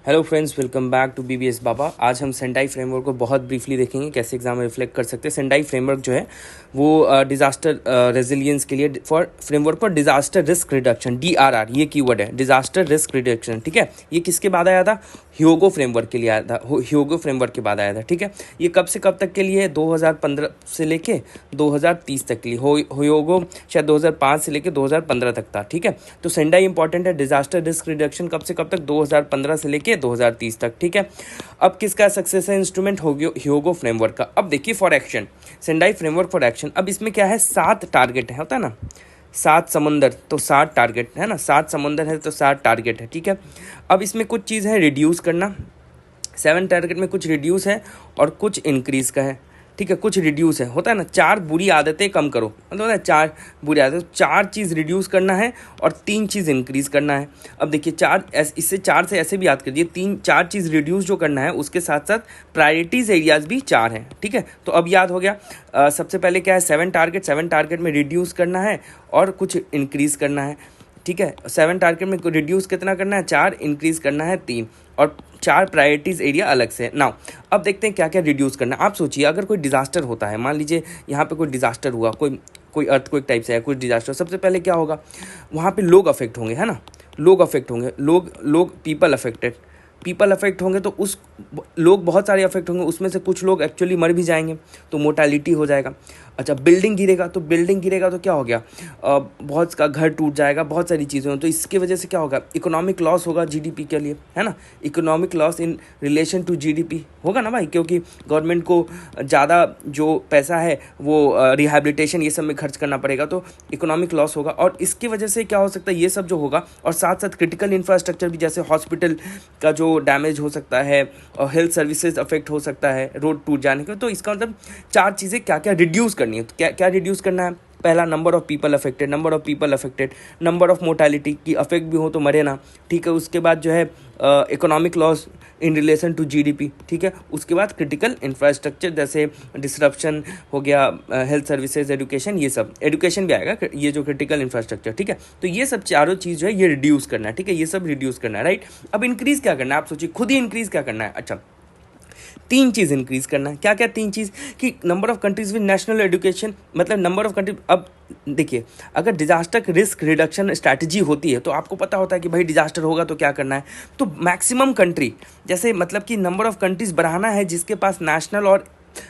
Hello friends, welcome back to BBS Baba. आज हम Sendai framework को बहुत ब्रीफली देखेंगे, कैसे एग्जाम में रिफ्लेक्ट कर सकते हैं। सेंडाई फ्रेमवर्क जो है वो डिजास्टर रेजिलियंस के लिए for framework for disaster risk reduction, DRR ये कीवर्ड है, डिजास्टर रिस्क रिडक्शन। ठीक है, ये किसके बाद आया था? ह्योगो फ्रेमवर्क के लिए आया था, ह्योगो फ्रेमवर्क के बाद आया था। ठीक है, ये कब से कब तक के लिए? 2015 से लेके 2030 तक के लिए। ह्योगो शायद 2005 से लेके 2015 तक था। ठीक है, तो सेंडाई इंपॉर्टेंट है। डिजास्टर रिस्क रिडक्शन कब से कब तक? 2015 से लेके 2030 तक। ठीक है, अब किसका सक्सेसर इंस्ट्रूमेंट ह्योगो फ्रेमवर्क का? अब देखिए, for action, Sendai framework for action. अब इसमें क्या है? 7 टारगेट है, होता है ना, 7 समंदर तो 7 टारगेट है ना, 7 समंदर है तो 7 टारगेट है। ठीक है, अब इसमें कुछ चीज़ है रिड्यूस करना। 7 टारगेट में कुछ रिड्यूस है और कुछ इंक्रीज का है। ठीक है, कुछ रिड्यूस है, होता है ना, 4 बुरी आदतें कम करो, मतलब होता है 4 बुरी आदतें, 4 चीज़ रिड्यूस करना है और 3 चीज़ इंक्रीज करना है। अब देखिए, 4 इससे 4 से ऐसे भी याद करिए, 4 चीज़ रिड्यूस जो करना है उसके साथ साथ प्रायोरिटीज एरियाज भी 4 हैं। ठीक है, तो अब याद हो गया। सबसे पहले क्या है? 7 टारगेट में रिड्यूस करना है और कुछ इंक्रीज करना है। ठीक है, 7 टारगेट में रिड्यूस कितना करना है? 4, इंक्रीज करना है 3, और 4 प्रायोरिटीज एरिया अलग से। नाउ अब देखते हैं क्या क्या रिड्यूस करना है। आप सोचिए, अगर कोई डिजास्टर होता है, मान लीजिए यहाँ पे कोई डिजास्टर हुआ, कोई अर्थक्वेक टाइप से है, कुछ डिजास्टर, सबसे पहले क्या होगा? वहाँ पे लोग अफेक्ट होंगे, है ना, लोग अफेक्ट होंगे, लोग पीपल अफेक्ट होंगे, तो उस लोग बहुत सारे अफेक्ट होंगे, उसमें से कुछ लोग एक्चुअली मर भी जाएंगे, तो मोर्टालिटी हो जाएगा। अच्छा, बिल्डिंग गिरेगा तो क्या हो गया? बहुत का घर टूट जाएगा, बहुत सारी चीज़ें हों, तो इसकी वजह से क्या होगा? इकोनॉमिक लॉस होगा जीडीपी के लिए, है ना, economic loss in relation to GDP होगा ना भाई, क्योंकि गवर्नमेंट को ज़्यादा जो पैसा है वो रिहैबिलिटेशन ये सब में खर्च करना पड़ेगा, तो इकोनॉमिक लॉस होगा, और इसकी वजह से क्या हो सकता है? ये सब जो होगा, और साथ साथ क्रिटिकल इंफ्रास्ट्रक्चर भी, जैसे हॉस्पिटल का जो डैमेज हो सकता है और हेल्थ सर्विसेज अफेक्ट हो सकता है रोड टूट जाने का। तो इसका मतलब 4 चीज़ें क्या क्या रिड्यूस करनी है। तो क्या क्या रिड्यूस करना है? पहला, number of people affected, number of mortality की अफेक्ट भी हो तो मरे ना। ठीक है, उसके बाद जो है economic loss in relation to GDP. ठीक है, उसके बाद क्रिटिकल इंफ्रास्ट्रक्चर, जैसे डिसरप्शन हो गया, हेल्थ सर्विसेज, एजुकेशन, ये सब, एजुकेशन भी आएगा, ये जो क्रिटिकल इंफ्रास्ट्रक्चर। ठीक है, तो ये सब चारों चीज़ जो है ये रिड्यूस करना है। ठीक है, ये सब रिड्यूस करना है, राइट। अब इंक्रीज क्या करना है? आप सोचिए, खुद ही इंक्रीज क्या करना है? अच्छा, 3 चीज़ इंक्रीज करना है। क्या क्या 3 चीज़? कि number of countries with national education, मतलब नंबर ऑफ कंट्री। अब देखिए, अगर डिजास्टर रिस्क रिडक्शन स्ट्रैटेजी होती है तो आपको पता होता है कि भाई डिजास्टर होगा तो क्या करना है। तो मैक्सिमम कंट्री, जैसे मतलब कि नंबर ऑफ कंट्रीज बढ़ाना है जिसके पास नेशनल और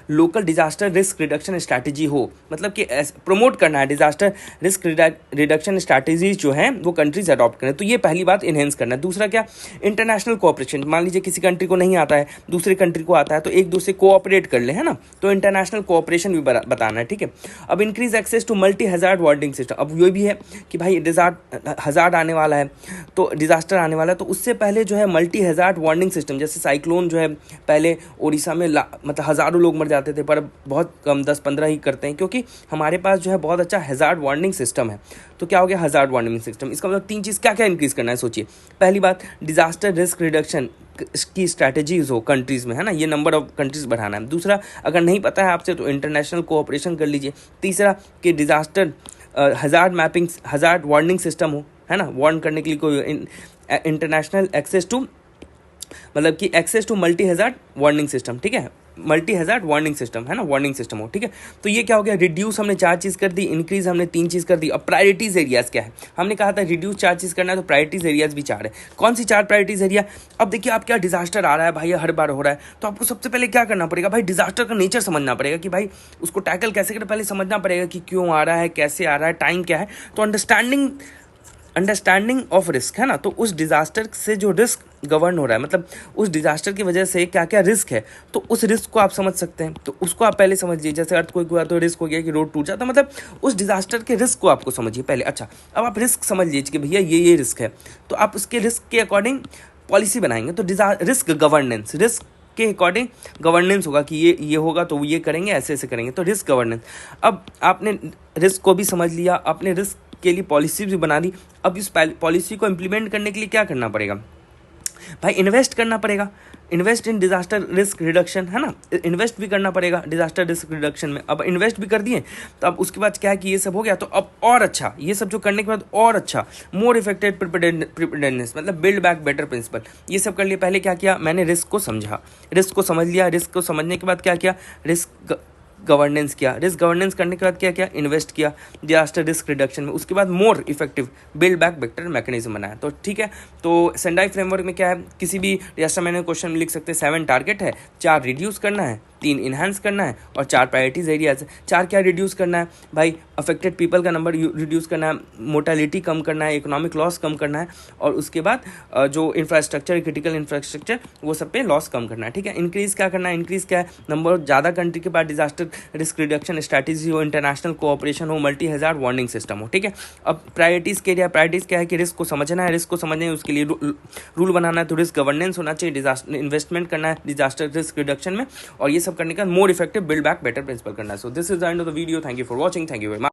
local disaster risk reduction strategy हो, मतलब कि प्रमोट करना है डिजास्टर रिस्क रिडक्शन स्ट्रैटेजीज जो हैं वो कंट्रीज अडॉप्ट करें। तो ये पहली बात, इनहेंस करना है। दूसरा क्या? International cooperation. मान लीजिए किसी कंट्री को नहीं आता है, दूसरे कंट्री को आता है, तो एक दूसरे कोऑपरेट कर ले, है ना, तो इंटरनेशनल कोऑपरेशन भी बताना है। ठीक है, अब increase access to multi hazard warning system. अब ये भी है कि भाई हजार्ड आने वाला है, तो डिजास्टर आने वाला है, तो उससे पहले जो है मल्टी हैजार्ड वार्निंग सिस्टम, जैसे साइक्लोन जो है पहले उड़ीसा में मतलब हज़ारों लोग मर जाते थे, पर बहुत कम, 10-15 ही करते हैं, क्योंकि हमारे पास जो है बहुत अच्छा हैजार्ड वार्निंग सिस्टम है। तो क्या हो गया? Hazard warning system. इसका मतलब 3 चीज़ क्या क्या इंक्रीज करना है, सोचिए। पहली बात, डिजास्टर रिस्क रिडक्शन की स्ट्रैटेजीज हो कंट्रीज़ में, है ना, ये नंबर ऑफ कंट्रीज बढ़ाना है। दूसरा, अगर नहीं पता है आपसे तो इंटरनेशनल कोऑपरेशन कर लीजिए। तीसरा, कि डिजास्टर हज़ार्ड वार्निंग सिस्टम हो, है ना, वार्न करने के लिए कोई इंटरनेशनल एक्सेस टू, मतलब कि access to multi hazard warning system. ठीक है, मल्टी हैजार्ड वार्निंग सिस्टम, है ना, वार्निंग सिस्टम हो। ठीक है, तो ये क्या हो गया? रिड्यूस हमने 4 चीज़ कर दी, इंक्रीज हमने 3 चीज़ कर दी। अब प्रायोरिटीज एरियाज क्या है? हमने कहा था रिड्यूस 4 चीज़ करना है, तो प्रायोरिटीज एरियाज भी 4 है। कौन सी 4 प्रायोरिटीज एरिया? अब देखिए, आप क्या, डिजास्टर आ रहा है भाई, हर बार हो रहा है, तो आपको सबसे पहले क्या करना पड़ेगा भाई? डिजास्टर का नेचर समझना पड़ेगा कि भाई उसको टैकल कैसे करें, पहले समझना पड़ेगा कि क्यों आ रहा है, कैसे आ रहा है, टाइम क्या है। तो अंडरस्टैंडिंग ऑफ रिस्क, है ना, तो उस डिजास्टर से जो रिस्क गवर्न हो रहा है, मतलब उस डिजास्टर की वजह से क्या क्या रिस्क है, तो उस रिस्क को आप समझ सकते हैं, तो उसको आप पहले समझिए। जैसे अर्थक्वेक हुआ तो रिस्क हो गया कि रोड टूट जाता, मतलब उस डिजास्टर के रिस्क को आपको समझिए पहले। अच्छा, अब आप रिस्क समझ लीजिए कि भैया ये रिस्क है, तो आप उसके रिस्क के अकॉर्डिंग पॉलिसी बनाएंगे। तो रिस्क गवर्नेंस, रिस्क के अकॉर्डिंग गवर्नेंस होगा कि ये होगा तो ये करेंगे, ऐसे ऐसे करेंगे, तो रिस्क गवर्नेंस। अब आपने रिस्क को भी समझ लिया, आपने रिस्क के लिए पॉलिसी भी बना दी। अब इस पॉलिसी को इम्प्लीमेंट करने के लिए क्या करना पड़ेगा? भाई इन्वेस्ट करना पड़ेगा, invest in disaster risk reduction, है ना, इन्वेस्ट भी करना पड़ेगा डिजास्टर रिस्क रिडक्शन में। अब इन्वेस्ट भी कर दिए तो अब उसके बाद क्या है कि ये सब हो गया, तो अब और अच्छा, ये सब जो करने के बाद और अच्छा, मोर इफेक्टिव प्रिपेयर्डनेस, मतलब बिल्ड बैक बेटर प्रिंसिपल, ये सब कर लिए। पहले क्या किया मैंने, रिस्क को समझा, रिस्क को समझ लिया, रिस्क को समझने के बाद क्या किया, रिस्क गवर्नेंस किया, रिस्क गवर्नेंस करने के बाद क्या किया, इन्वेस्ट किया डिजास्टर रिस्क रिडक्शन में, उसके बाद मोर effective build back better mechanism बनाया। तो ठीक है, तो सेंडाई फ्रेमवर्क में क्या है, किसी भी डिजास्टर मैनेजमेंट क्वेश्चन में लिख सकते हैं 7 टारगेट है, 4 रिड्यूस करना है, 3 इन्हांस करना है और 4 प्रायोरिटीज एरियाज है। 4 क्या रिड्यूस करना है भाई, अफेक्टेड पीपल का नंबर रिड्यूस करना है, मोर्टेलिटी कम करना है, इकोनॉमिक लॉस कम करना है, और उसके बाद जो इंफ्रास्ट्रक्चर, क्रिटिकल इंफ्रास्ट्रक्चर, वो सब पे लॉस कम करना है। ठीक है, इंक्रीज क्या करना है, इंक्रीज क्या है, नंबर ज़्यादा कंट्री के पास डिजास्टर रिस्क रिडक्शन स्ट्रैटेजी हो, इंटरनेशनल कोऑपरेशन हो, मल्टी हज़ार वार्निंग सिस्टम हो। ठीक है, अब प्रायोरिटीज़ के लिए, प्रायोरिटीज़ क्या है कि रिस्क को समझना है, रिस्क को समझने उसके लिए रूल बनाना है, तो रिस्क गवर्नेंस होना चाहिए, डिजास्टर इन्वेस्टमेंट करना है डिजास्टर रिस्क रिडक्शन में, और ये सब करने का more effective build back better principle करना है। So this is the end of the video, thank you for watching, thank you very much.